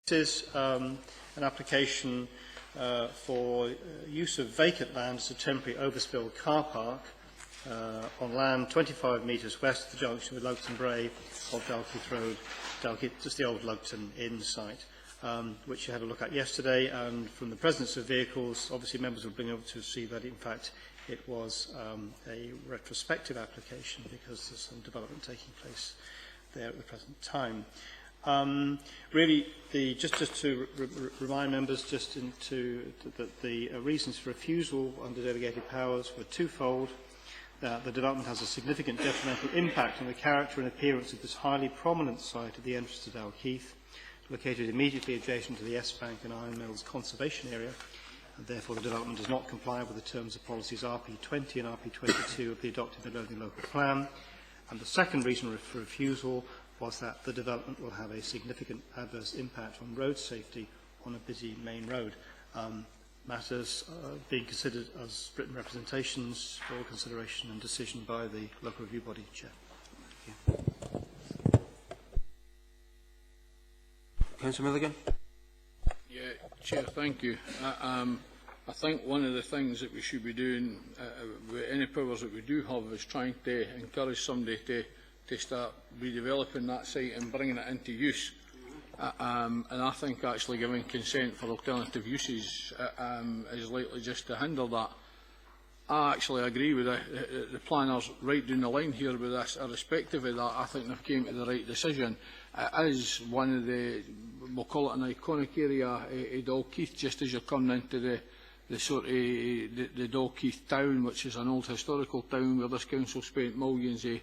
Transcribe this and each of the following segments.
This is an application for use of vacant land as a temporary overspill car park on land 25 metres west of the junction with Lugton Bray of Dalkeith Road, just the old Lugton Inn site, which you had a look at yesterday. And from the presence of vehicles, obviously members will be able to see that in fact it was a retrospective application because there's some development taking place there at the present time. Really, just to remind members that the reasons for refusal under delegated powers were twofold. That the development has a significant detrimental impact on the character and appearance of this highly prominent site at the entrance to Dalkeith, located immediately adjacent to the S-Bank and Iron Mills conservation area, and therefore the development does not comply with the terms of policies RP20 and RP22 of the adopted Midlothian local plan. And the second reason for refusal was that the development will have a significant adverse impact on road safety on a busy main road. Matters being considered as written representations for consideration and decision by the local review body. Chair. Councillor Milligan. Yeah, Chair, thank you. I think one of the things that we should be doing with any powers that we do have is trying to encourage somebody to start redeveloping that site and bringing it into use. And I think actually giving consent for alternative uses is likely just to hinder that. I actually agree with the planners right down the line here with this. Irrespective of that, I think they've came to the right decision. It is one of the, we'll call it an iconic area of Dalkeith, just as you're coming into the sort of the Dalkeith town, which is an old historical town where this council spent millions of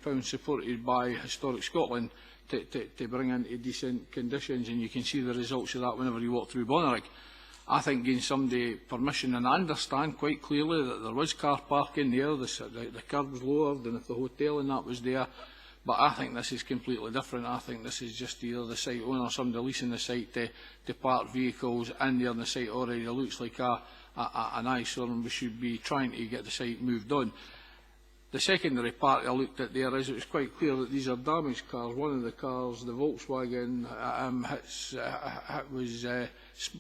pounds supported by Historic Scotland to bring into decent conditions, and you can see the results of that whenever you walk through Bonnyrigg. I think giving somebody permission, and I understand quite clearly that there was car parking there, the curb was lowered, and if the hotel and that was there, but I think this is completely different. I think this is just either the site owner or somebody leasing the site to park vehicles in there, and the site already looks like an eyesore, and we should be trying to get the site moved on. The secondary part I looked at there is it was quite clear that these are damaged cars. One of the cars, the Volkswagen, was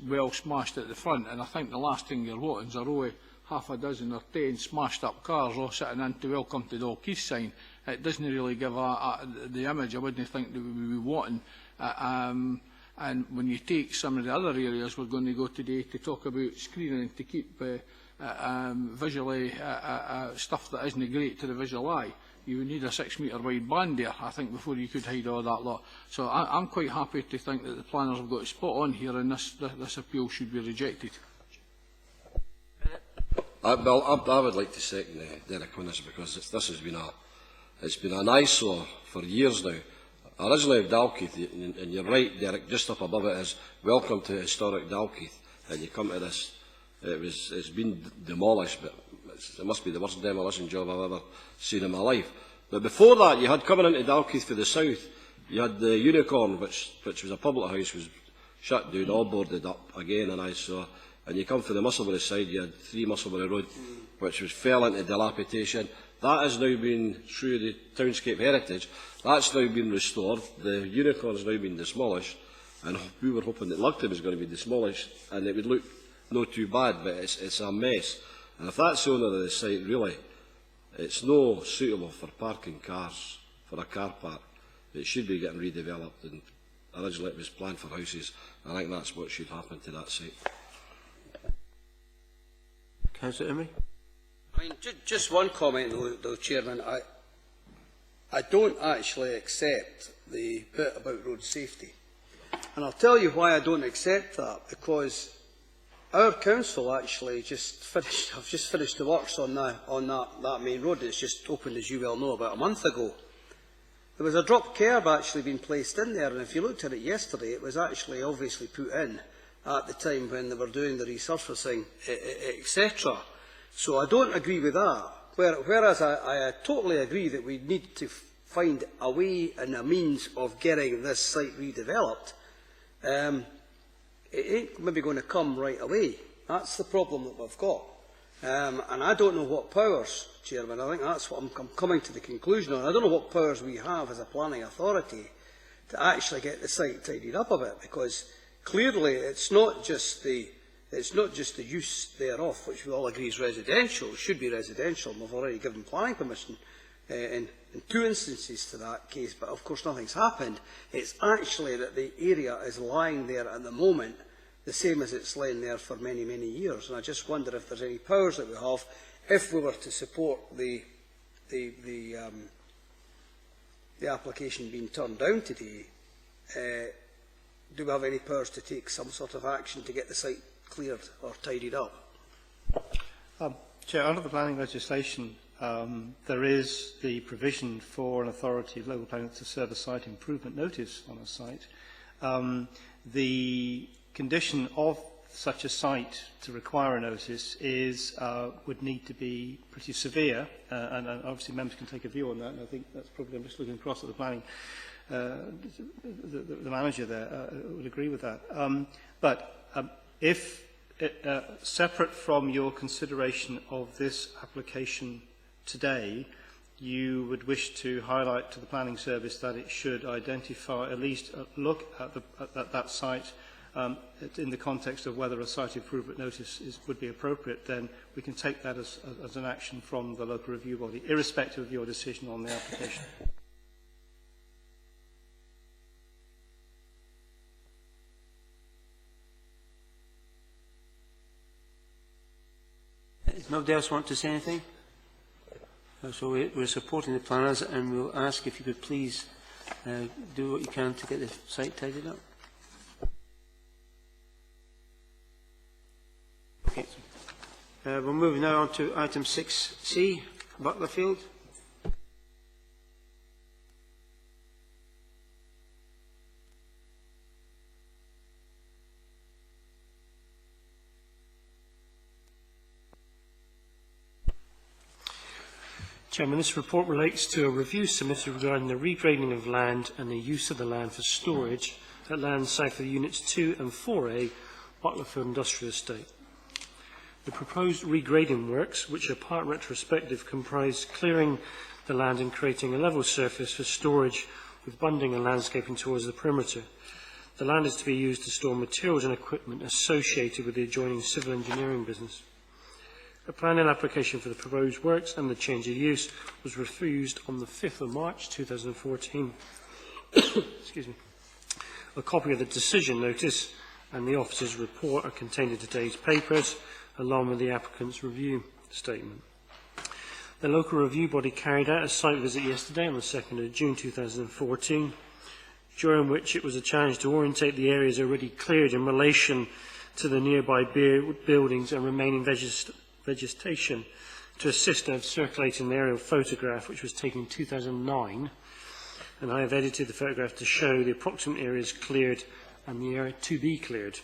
well smashed at the front, and I think the last thing you're wanting is a row of half a dozen or 10 smashed up cars all sitting into Welcome to Dalkeith sign. It doesn't really give the image I wouldn't think that we would be wanting. And when you take some of the other areas we're going to go today to talk about screening to keep visually stuff that isn't great to the visual eye, you would need a 6 metre wide band there, I think, before you could hide all that lot. So I'm quite happy to think that the planners have got a spot on here, and this appeal should be rejected. I would like to second Derek on this, because this has been an eyesore for years now. Originally of Dalkeith, and you're right, Derek, just up above it is Welcome to Historic Dalkeith, and you come to this. It's been demolished, but it must be the worst demolition job I've ever seen in my life. But before that, you had coming into Dalkeith for the south, you had the Unicorn, which was a public house, was shut down, all boarded up again, and I saw. And you come for the Musselburgh side, you had 3 Musselburgh Road, which fell into dilapidation. That has now been, through the Townscape Heritage, that's now been restored. The Unicorn has now been demolished, and we were hoping that Lugton was going to be demolished, and it would look not too bad, but it's a mess. And if that's the owner of the site, really, it's no suitable for parking cars, for a car park. It should be getting redeveloped, and originally it was planned for houses. I think that's what should happen to that site. Councillor Emery? I mean, just one comment though, Chairman. I don't actually accept the bit about road safety. And I'll tell you why I don't accept that, because our council actually have just finished the works on that main road. It's just opened, as you well know, about a month ago. There was a drop curb actually being placed in there, and if you looked at it yesterday, it was actually obviously put in at the time when they were doing the resurfacing, etc. So I don't agree with that. Whereas I totally agree that we need to find a way and a means of getting this site redeveloped. It ain't maybe going to come right away. That's the problem that we've got. And I don't know what powers, Chairman, I think that's what I'm coming to the conclusion on. I don't know what powers we have as a planning authority to actually get the site tidied up a bit, because clearly it's not just the use thereof, which we all agree is residential. It should be residential, and we've already given planning permission in 2 instances to that case, but of course nothing's happened. It's actually that the area is lying there at the moment, the same as it's lain there for many, many years. And I just wonder if there's any powers that we have, if we were to support the application being turned down today, do we have any powers to take some sort of action to get the site cleared or tidied up? Chair, under the planning legislation, there is the provision for an authority of local planning to serve a site improvement notice on a site. The condition of such a site to require a notice would need to be pretty severe, and obviously members can take a view on that, and I think that's probably, I'm just looking across at the planning, the manager there would agree with that. If separate from your consideration of this application today, you would wish to highlight to the planning service that it should identify, at least look at that site in the context of whether a site improvement notice would be appropriate, then we can take that as an action from the local review body, irrespective of your decision on the application. Does nobody else want to say anything? So we're supporting the planners, and we'll ask if you could please do what you can to get the site tidied up. Okay. We'll move now on to item 6C, Butlerfield. Chairman, this report relates to a review submitted regarding the regrading of land and the use of the land for storage at land south of Units 2 and 4A, Butlerfield Industrial Estate. The proposed regrading works, which are part retrospective, comprise clearing the land and creating a level surface for storage with bunding and landscaping towards the perimeter. The land is to be used to store materials and equipment associated with the adjoining civil engineering business. A planning application for the proposed works and the change of use was refused on the 5th of March 2014. Excuse me. A copy of the decision notice and the officer's report are contained in today's papers, along with the applicant's review statement. The local review body carried out a site visit yesterday on the 2nd of June 2014, during which it was a challenge to orientate the areas already cleared in relation to the nearby buildings and remaining vegetation to assist in circulating the aerial photograph, which was taken in 2009, and I have edited the photograph to show the approximate areas cleared and the area to be cleared.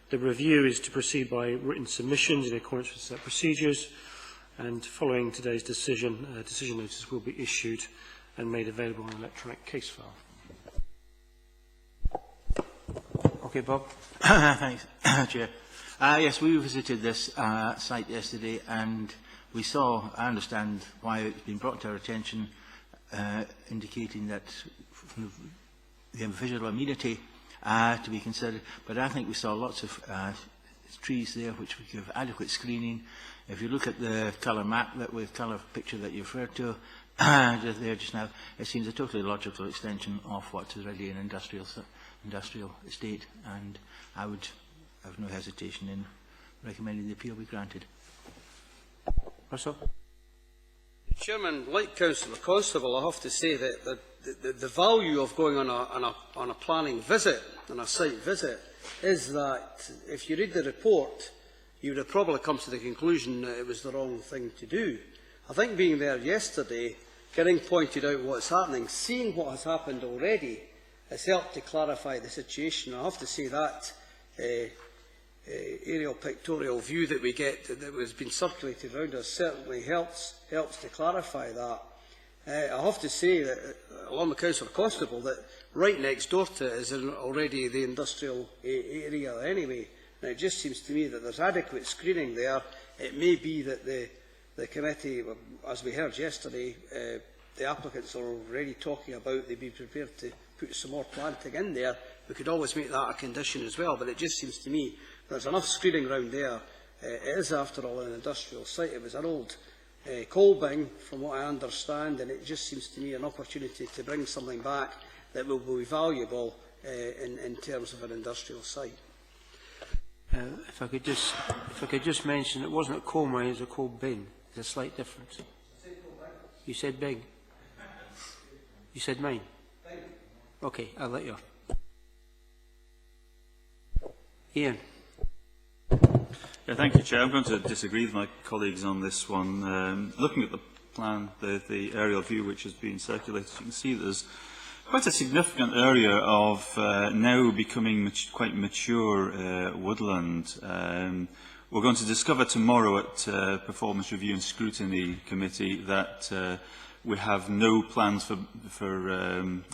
The review is to proceed by written submissions in accordance with set procedures, and following today's decision, decision notice will be issued and made available on an electronic case file. Okay, Bob. Thanks, Chair. Yes, we visited this site yesterday, and we saw, I understand why it's been brought to our attention, indicating that the visual amenity to be considered, but I think we saw lots of trees there which would give adequate screening. If you look at the colour map, colour picture that you referred to just now, it seems a totally logical extension of what is already an industrial estate, and I would have no hesitation in recommending the appeal be granted. Russell? Chairman, like Councillor Constable, I have to say that the value of going on a planning visit, on a site visit, is that if you read the report, you would have probably come to the conclusion that it was the wrong thing to do. I think being there yesterday, getting pointed out what's happening, seeing what has happened already, has helped to clarify the situation. I have to say that aerial pictorial view that we get that has been circulated around us certainly helps to clarify that. I have to say that, along with Councillor Constable, that right next door to it is already the industrial area anyway. Now, it just seems to me that there's adequate screening there. It may be that the committee, as we heard yesterday, the applicants are already talking about they'd be prepared to put some more planting in there, we could always make that a condition as well. But it just seems to me there's enough screening around there. It is, after all, an industrial site. It was an old coal bin, from what I understand, and it just seems to me an opportunity to bring something back that will be valuable in terms of an industrial site. If I could just mention, it wasn't a coal mine, it was a coal bin. There's a slight difference. You said big. You said mine. Okay, I'll let you off. Ian. Yeah, thank you, Chair. I'm going to disagree with my colleagues on this one. Looking at the plan, the aerial view which has been circulated, you can see there's quite a significant area of now becoming quite mature woodland. We're going to discover tomorrow at Performance Review and Scrutiny Committee that we have no plans for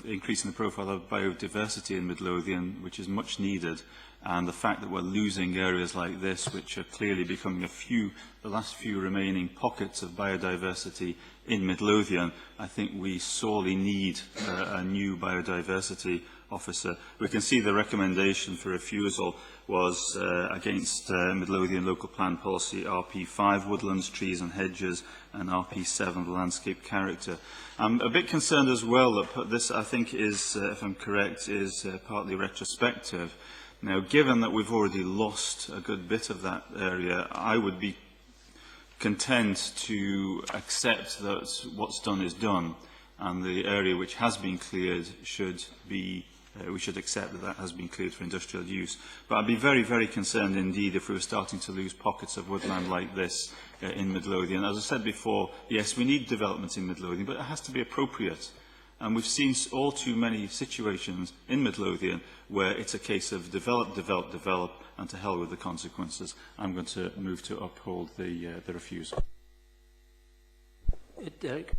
increasing the profile of biodiversity in Midlothian, which is much needed. And the fact that we're losing areas like this, which are clearly becoming the last few remaining pockets of biodiversity in Midlothian, I think we sorely need a new biodiversity officer. We can see the recommendation for refusal was against Midlothian Local Plan Policy RP5, Woodlands, Trees and Hedges, and RP7, the Landscape Character. I'm a bit concerned as well that this, I think, is, if I'm correct, is partly retrospective. Now, given that we've already lost a good bit of that area, I would be content to accept that what's done is done, and the area which has been cleared should be, we should accept that that has been cleared for industrial use. But I'd be very, very concerned indeed if we were starting to lose pockets of woodland like this in Midlothian. As I said before, yes, we need development in Midlothian, but it has to be appropriate. And we've seen all too many situations in Midlothian where it's a case of develop, develop, develop, and to hell with the consequences. I'm going to move to uphold the refusal. Derek.